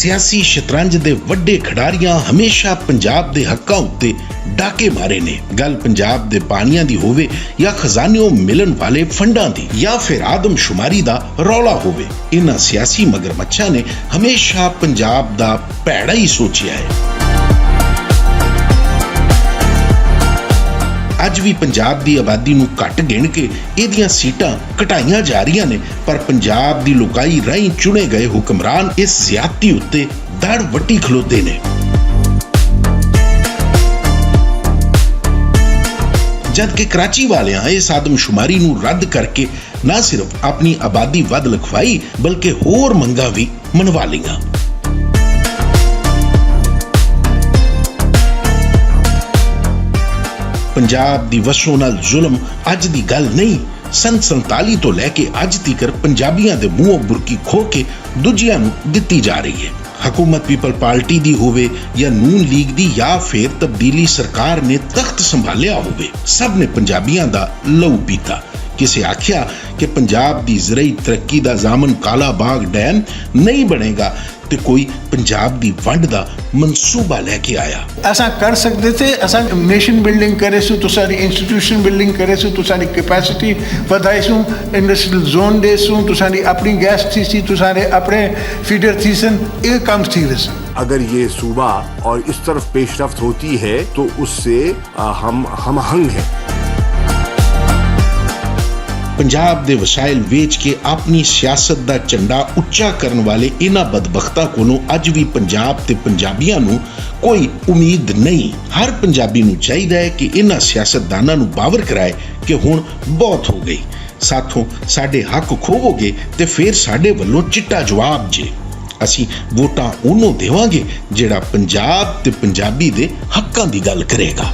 सियासी शतरंज दे वड्डे खिडारियां हमेशा पंजाब दे हक्कां उत्ते डाके मारे ने। गल पंजाब दे पानियां दी होवे या खजानियों मिलन वाले फंडां दी या फिर आदमशुमारी दा रौला होवे, इन्हां सियासी मगरमच्छां ने हमेशा पंजाब दा भैड़ा ही सोचिया है। अज भी पंजाब दी आबादी नूं घट गिण के इहदियां सीटां घटाईयां जा रहीआं ने, पर पंजाब दी लुकाई राहीं चुने गए हुक्मरान इस ज़्यादती उत्ते दड़ वट्टी खलोते ने। जबकि कराची वालियां इस आदमशुमारी नूं रद्द करके ना सिर्फ अपनी आबादी वध लिखवाई बल्कि होर मंगां भी मनवा लईआं। पंजाब दी वसों नाल जुल्म अज दी गल नहीं, सन 47 तो लैके अज तक पंजाबियां दे मूंहों बुरकी खो के दूजियां नूं दित्ती जा रही है। हुकूमत पीपल पार्टी दी होवे या नून लीग दी या फिर तब्दीली सरकार ने तख्त संभालिया होवे, सब ने पंजाबियां दा लहू पीता। किसे आख्या कि पंजाब दी ज़राई तरक्की दा जामन काला बाग डैम नहीं बनेगा ते कोई पंजाब दी वंड दा मनसूबा लेके आया। असां कर सकते थे, असां नेशन बिल्डिंग करेसूं तो सारी इंस्टीट्यूशन बिल्डिंग करेसूं तो सारी कैपेसिटी वधाईसूं, इंडस्ट्रियल जोन देसूं तो सारी अपनी गैस थी तो सारे अपने फीडर थी सन, ये काम थी रहे। अगर ये सूबा और इस तरफ पेशरफ्त होती है तो उससे हम हमहंग हैं। पंजाब दे वसाइल वेच के अपनी सियासत दा झंडा उच्चा करन वाले इन्हां बदबख्तां कोलों अज भी पंजाब ते पंजाबियां नूं कोई उम्मीद नहीं। हर पंजाबी नूं चाहीदा है कि इन्हां सियासतदानां नूं बावर कराए कि हुण बहुत हो गई, साथों साडे हक खोवोगे ते फिर साडे वल्लों चिट्टा जवाब जे। असीं वोटां ओनूं देवांगे जिहड़ा पंजाब ते पंजाबी दे हक्कां दी गल करेगा।